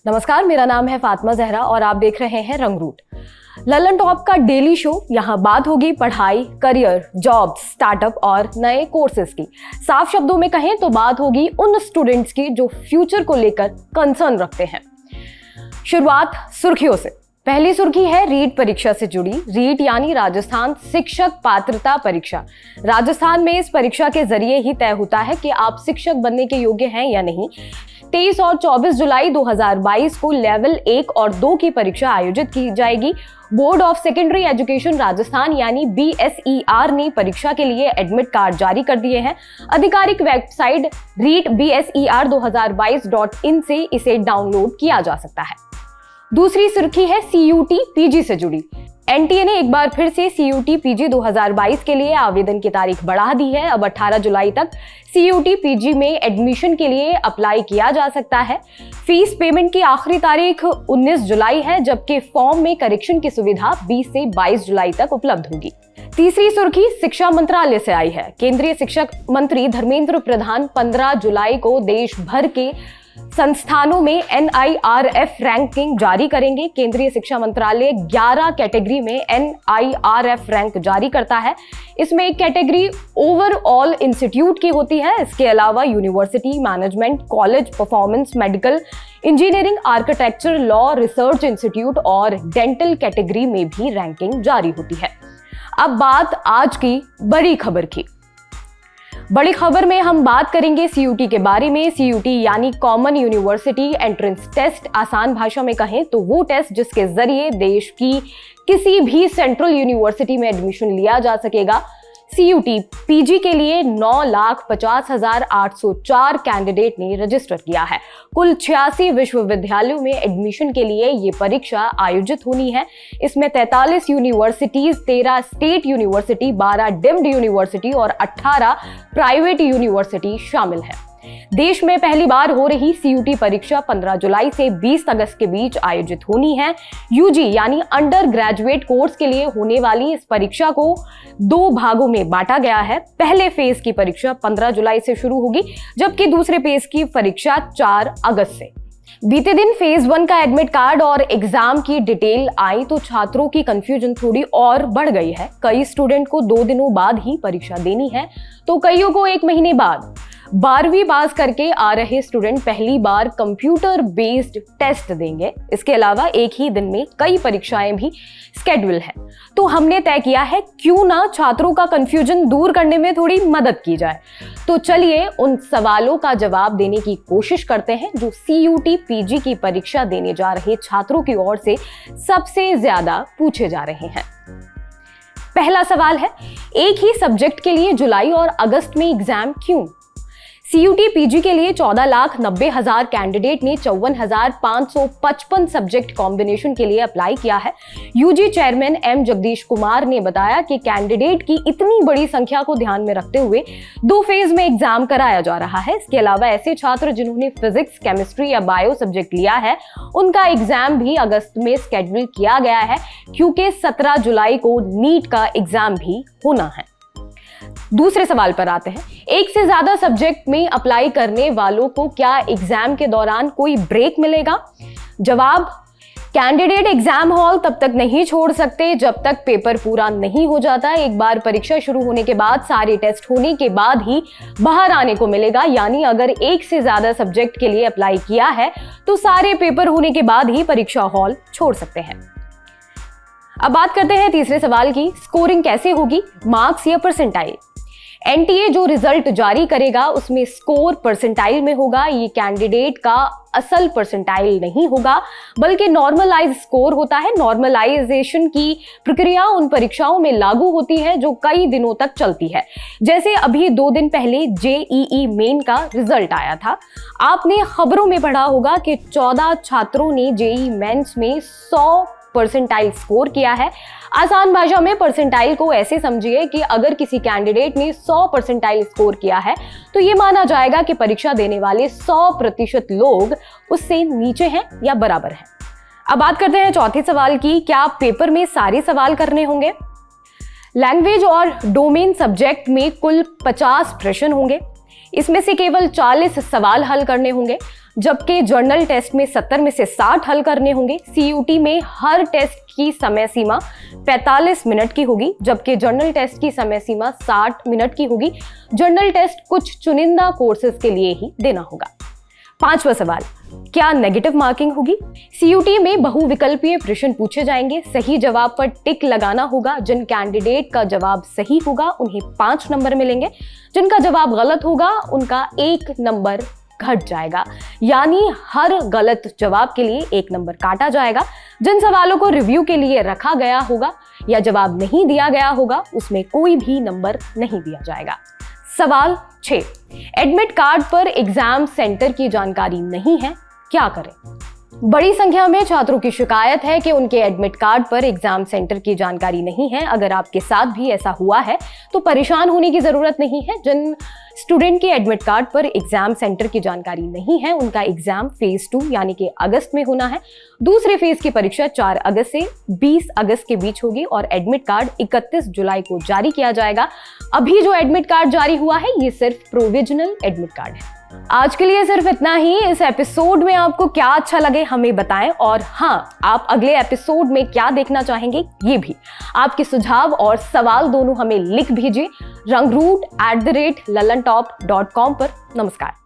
नमस्कार, मेरा नाम है फातिमा जहरा और आप देख रहे हैं रंगरूट, ललन टॉप का डेली शो। यहाँ बात होगी पढ़ाई, करियर, जॉब, स्टार्टअप और नए कोर्सेज की। साफ शब्दों में कहें तो बात होगी उन स्टूडेंट्स की जो फ्यूचर को लेकर कंसर्न रखते हैं। शुरुआत सुर्खियों से। पहली सुर्खी है रीट परीक्षा से जुड़ी। रीट यानी राजस्थान शिक्षक पात्रता परीक्षा। राजस्थान में इस परीक्षा के जरिए ही तय होता है कि आप शिक्षक बनने के योग्य हैं या नहीं। 23 और 24 जुलाई 2022 को लेवल 1 और 2 की परीक्षा आयोजित की जाएगी। Board of secondary education Rajasthan यानी BSER ने परीक्षा के लिए एडमिट कार्ड जारी कर दिए हैं। आधिकारिक वेबसाइट readbser2022.in से इसे डाउनलोड किया जा सकता है। दूसरी सुर्खी है CUT PG से जुड़ी। NTA ने एक बार फिर से CUT PG 2022 के लिए आवेदन की तारीख बढ़ा दी है। अब 18 जुलाई तक CUT PG में एडमिशन के लिए अप्लाई किया जा सकता है। फीस पेमेंट की आखिरी तारीख 19 जुलाई है, जबकि फॉर्म में करेक्शन की सुविधा 20 से 22 जुलाई तक उपलब्ध होगी। तीसरी सुर्खी शिक्षा मंत्रालय से आई है। केंद्रीय शिक्षक मंत्री धर्मेंद्र प्रधान 15 जुलाई को देश भर के संस्थानों में NIRF रैंकिंग जारी करेंगे। केंद्रीय शिक्षा मंत्रालय 11 कैटेगरी में NIRF रैंक जारी करता है। इसमें एक कैटेगरी ओवरऑल इंस्टीट्यूट की होती है। इसके अलावा university, management, college, performance, medical, engineering, architecture, law, research institute और डेंटल कैटेगरी में भी रैंकिंग जारी होती है। अब बात आज की बड़ी खबर की। बड़ी खबर में हम बात करेंगे CUT के बारे में। CUT यानी कॉमन यूनिवर्सिटी एंट्रेंस टेस्ट। आसान भाषा में कहें तो वो टेस्ट जिसके जरिए देश की किसी भी सेंट्रल यूनिवर्सिटी में एडमिशन लिया जा सकेगा। CUT PG के लिए 9,50,804 कैंडिडेट ने रजिस्टर किया है। कुल 86 विश्वविद्यालयों में एडमिशन के लिए ये परीक्षा आयोजित होनी है। इसमें 43 universities, 13 state university, 12 deemed university और 18 प्राइवेट यूनिवर्सिटी शामिल है। देश में पहली बार हो रही CUT परीक्षा 15 जुलाई से 20 अगस्त के बीच आयोजित होनी है। UG यानी अंडर ग्रेजुएट कोर्स के लिए होने वाली इस परीक्षा को 2 भागों में बांटा गया है। पहले फेज की परीक्षा 15 जुलाई से शुरू होगी, जबकि दूसरे फेज की परीक्षा 4 अगस्त से। बीते दिन फेज 1 का एडमिट कार्ड और एग्जाम की डिटेल आई तो छात्रों की कंफ्यूजन थोड़ी और बढ़ गई है। कई स्टूडेंट को 2 दिनों बाद ही परीक्षा देनी है तो कईयों को 1 महीने बाद। 12वीं पास करके आ रहे स्टूडेंट पहली बार कंप्यूटर बेस्ड टेस्ट देंगे। इसके अलावा एक ही दिन में कई परीक्षाएं भी स्केड्यूल है। तो हमने तय किया है क्यों ना छात्रों का कंफ्यूजन दूर करने में थोड़ी मदद की जाए। तो चलिए उन सवालों का जवाब देने की कोशिश करते हैं जो CUT PG की परीक्षा देने जा रहे छात्रों की ओर से सबसे ज्यादा पूछे जा रहे हैं। पहला सवाल है, एक ही सब्जेक्ट के लिए जुलाई और अगस्त में एग्जाम क्यों? CUT PG के लिए 14,90,000 कैंडिडेट ने 54,555 सब्जेक्ट कॉम्बिनेशन के लिए अप्लाई किया है। UG chairman M Jagdish Kumar ने बताया कि कैंडिडेट की इतनी बड़ी संख्या को ध्यान में रखते हुए 2 फेज में एग्जाम कराया जा रहा है। इसके अलावा ऐसे छात्र जिन्होंने फिजिक्स, केमिस्ट्री या बायो सब्जेक्ट लिया है उनका एग्जाम भी अगस्त में स्केड्यूल किया गया है, क्योंकि 17 जुलाई को नीट का एग्जाम भी होना है। दूसरे सवाल पर आते हैं, एक से ज्यादा सब्जेक्ट में अप्लाई करने वालों को क्या एग्जाम के दौरान कोई ब्रेक मिलेगा? जवाब, कैंडिडेट एग्जाम हॉल तब तक नहीं छोड़ सकते जब तक पेपर पूरा नहीं हो जाता। एक बार परीक्षा शुरू होने के बाद सारे टेस्ट होने के बाद ही बाहर आने को मिलेगा। यानी अगर एक से ज्यादा सब्जेक्ट के लिए अप्लाई किया है तो सारे पेपर होने के बाद ही परीक्षा हॉल छोड़ सकते हैं। अब बात करते हैं तीसरे सवाल की, स्कोरिंग कैसे होगी, मार्क्स या परसेंटाइल? NTA जो रिजल्ट जारी करेगा उसमें स्कोर परसेंटाइल में होगा। ये कैंडिडेट का असल परसेंटाइल नहीं होगा बल्कि नॉर्मलाइज स्कोर होता है। नॉर्मलाइजेशन की प्रक्रिया उन परीक्षाओं में लागू होती है जो कई दिनों तक चलती है। जैसे अभी 2 दिन पहले JEE मेन का रिजल्ट आया था। आपने खबरों में पढ़ा होगा कि 14 छात्रों ने JEE मेंस में 100 परसेंटाइल स्कोर किया है। आसान भाषा में परसेंटाइल को ऐसे समझिए कि अगर किसी कैंडिडेट ने 100 परसेंटाइल स्कोर किया है तो ये माना जाएगा कि परीक्षा देने वाले 100% लोग उससे नीचे हैं या बराबर हैं। अब बात करते हैं चौथे सवाल की, क्या पेपर में सारे सवाल करने होंगे? लैंग्वेज और डोमेन सब्जेक्ट में कुल 50 प्रश्न होंगे। इसमें से केवल 40 सवाल हल करने होंगे, जबकि जर्नल टेस्ट में 70 में से 60 हल करने होंगे। सीयूटी में हर टेस्ट की समय सीमा 45 मिनट की होगी, जबकि जर्नल टेस्ट की समय सीमा 60 मिनट की होगी। जर्नल टेस्ट कुछ चुनिंदा कोर्सेज के लिए ही देना होगा। 5वां सवाल, क्या नेगेटिव मार्किंग होगी? सीयूटी में बहुविकल्पीय प्रश्न पूछे जाएंगे। सही जवाब पर टिक लगाना होगा। जिन कैंडिडेट का जवाब सही होगा उन्हें 5 नंबर मिलेंगे, जिनका जवाब गलत होगा उनका 1 नंबर घट जाएगा, यानी हर गलत जवाब के लिए 1 नंबर काटा जाएगा। जिन सवालों को रिव्यू के लिए रखा गया होगा या जवाब नहीं दिया गया होगा उसमें कोई भी नंबर नहीं दिया जाएगा। सवाल 6, एडमिट कार्ड पर एग्जाम सेंटर की जानकारी नहीं है, क्या करें? बड़ी संख्या में छात्रों की शिकायत है कि उनके एडमिट कार्ड पर एग्जाम सेंटर की जानकारी नहीं है। अगर आपके साथ भी ऐसा हुआ है तो परेशान होने की जरूरत नहीं है। जिन स्टूडेंट के एडमिट कार्ड पर एग्जाम सेंटर की जानकारी नहीं है उनका एग्जाम फेज 2 यानी कि अगस्त में होना है। दूसरे फेज की परीक्षा 4 अगस्त से 20 अगस्त के बीच होगी और एडमिट कार्ड 31 जुलाई को जारी किया जाएगा। अभी जो एडमिट कार्ड जारी हुआ है ये सिर्फ प्रोविजनल एडमिट कार्ड है। आज के लिए सिर्फ इतना ही। इस एपिसोड में आपको क्या अच्छा लगे हमें बताएं, और हाँ, आप अगले एपिसोड में क्या देखना चाहेंगे ये भी। आपके सुझाव और सवाल दोनों हमें लिख भेजिए रंगरूट@lalantop.com पर। नमस्कार।